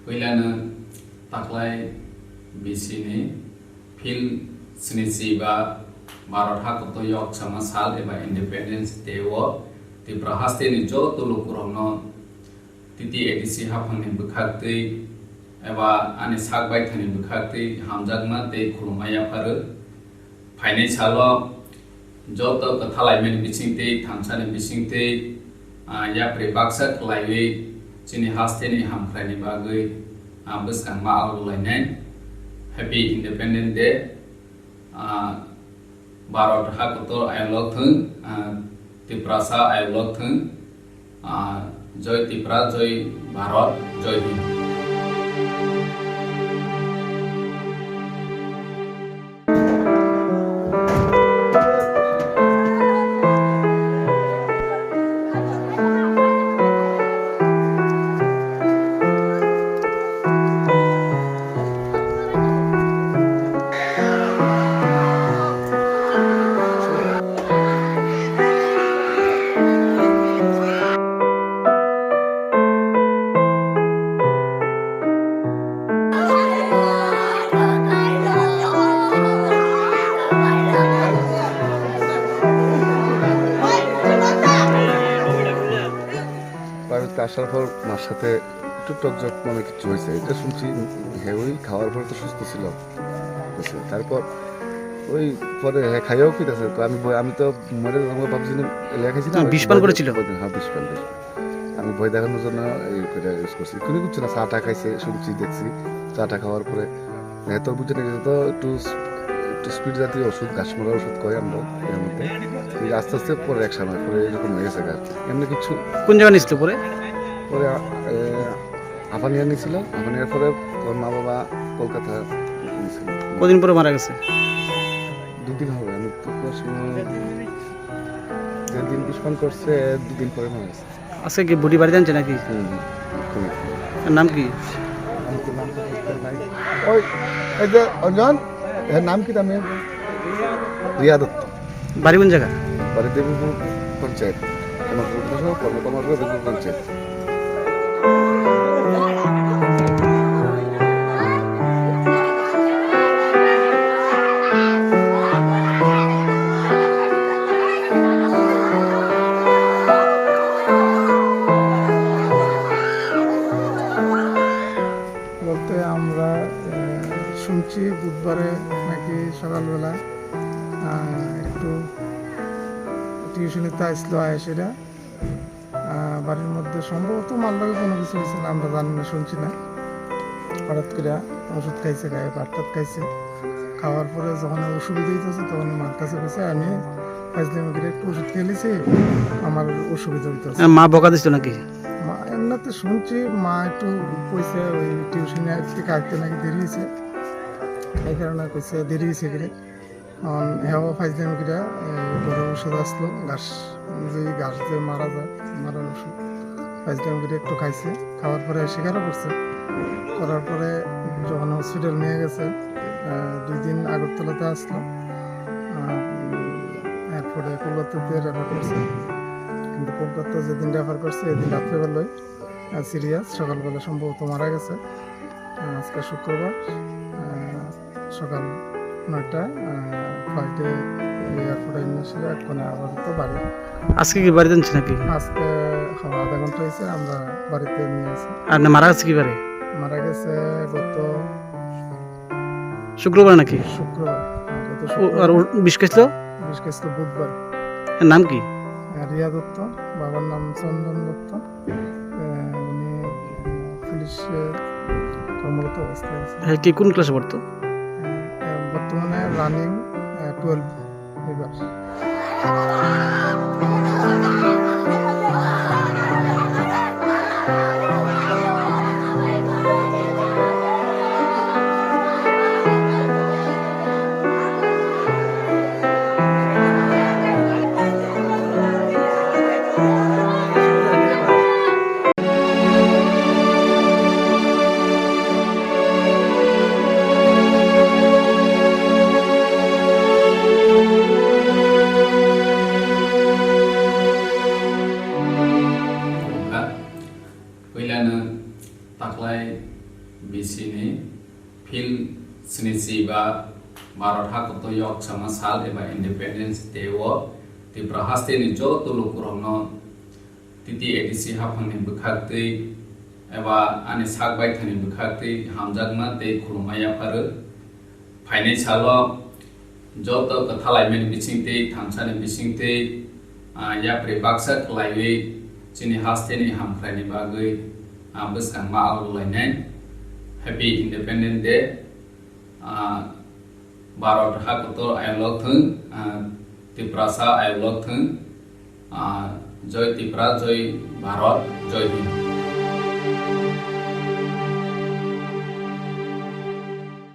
Wilana Taklai Bisini Pil Sinisiba Maratha Yok Sama Sal Eba Independence Dewa Tripura Haste Nijo Tulukurono Titi Edisi Hapang Bukati Eba Anisak Baitani Bukati Honjakma Te Khurumaya Paru Paine Chalo Joto Kathalaimen Bisingte Thamsani Bisingte Yapre Baksa Klaiwe Chini Hasteni Hamkrani Bagui Buskang Ma'al Lainen Happy Independent Day Barot Hakuto I love Thung Tiprasa I love Thung Joy Tipra Joy Barot Joy Hin আসার পর মার সাথে একটু টকজক মানে কিছু হয়েছে এটা শুনছি হ্যাঁ ওই খাওয়ার পরে তো সুস্থ ছিল তারপর ওই পরে হ্যাঁ খাইয়াও পিতেছে তো আমি তো মরে ভাবছি না লেখাইছি না বিষ পান করেছিল হ্যাঁ বিষ পান আমি ভয় দেখানোর জন্য এই করে ইউজ করছি কোনো কিছু না চাটা খাইছে শুনছি দেখছি চাটা খাওয়ার পরে তোর বুঝতে গেছে তো একটু স্পিড জাতীয় ওষুধ ঘাস মরার ওষুধ কয় আমরা এর মধ্যে আস্তে আস্তে পরে এক সময় পরে এরকম হয়ে গেছে গাছ এমনি কিছু কোন জায়গা নিয়েছিল পরে পরে আফানিয়া নিয়েছিল আফানিয়ার পরে ওর মা বাবা কলকাতা নিয়েছিল কদিন পরে মারা গেছে দুদিন হবে আমি যেদিন বিস্ফোরণ করছে দুদিন পরে মারা গেছে আজকে কি বুড়ি বাড়ি জানছে নাকি নাম কি ওই এই যে অঞ্জন এর নাম কি তার রিয়া দত্ত বাড়ি কোন জায়গা বাড়ি দেবীপুর পঞ্চায়েত কর্মকর্মা দেবীপুর পঞ্চায়েত বলতে আমরা শুনছি বুধবারে নাকি সকালবেলা একটু টিউশনিতে আসলো আয়েসেরা বাড়ির মধ্যে সম্ভবত মাল্লাকে কোনো কিছু হয়েছে না আমরা জানি না শুনছি না হঠাৎ করে ওষুধ খাইছে গায়ে ভাত খাইছে খাওয়ার পরে যখন অসুবিধা হইতেছে তখন মার কাছে গেছে আমি ফাইজলামিকে একটু ওষুধ খেয়েছি আমার অসুবিধা হইতেছে মা বকা দিচ্ছিল নাকি মা এমনিতে শুনছি মা একটু কইছে ওই টিউশনে থেকে আসতে নাকি দেরি হয়েছে এই কারণে কইছে দেরি হয়েছে কিরে হ্যাঁ ফাইজলামিকিরা ঘরে ওষুধ আসলো ঘাস যে মারা যায় মারার ওষুধ ফাইজলামিকিরা একটু খাইছে খাওয়ার পরে স্বীকারও করছে করার পরে যখন হসপিটাল নিয়ে গেছে 2 দিন আগরতলাতে আসলো এরপরে কলকাতাতে রেফার করছে কিন্তু কলকাতা যেদিন রেফার করছে এদিন রাত্রেবেলায় সিরিয়াস সকালবেলা সম্ভবত মারা গেছে আজকে শুক্রবার সকাল 9টায় ফ্লাইটে এয়ারপোর্টে নিয়েছিল এক্ষণে আপাতত বাড়ি আজকে কি বাড়ি যাচ্ছে নাকি আজকে আধা ঘন্টা হয়েছে আমরা বাড়িতে নিয়ে আসি আর না মারা গেছে কি বারে মারা গেছে গত শুক্রবার নাকি শুক্রবার আর বিষ খেয়েছিল বুধবার নাম কি রিয়া দত্ত বাবার নাম চন্দন দত্ত উনি পুলিশে কর্মরত অবস্থায় আছে হ্যাঁ কি কোন ক্লাসে পড়তো বর্তমানে রানিং 12 এবার Bithi ni fil snisi ba Bharat hakoto yok sama sal eba Independence Day wo Tripura haste ni jo tulu kurangno titi edisi hapang ni bukhakti eba ani sakbai thani bukhakti Khakhamjagma te khulumaya pharu phaine chalo jo to kathalai men bisingte thamsani bisingte ya prebaksa khlaiwi Chini haste ni hamkhrai ni bagui buskang ma aulainai Happy Independence Day Bharat hakoto ayam lok thung Tripura sa ayam lok thung Joy Tripura, Joy Bharat, Joy Buma.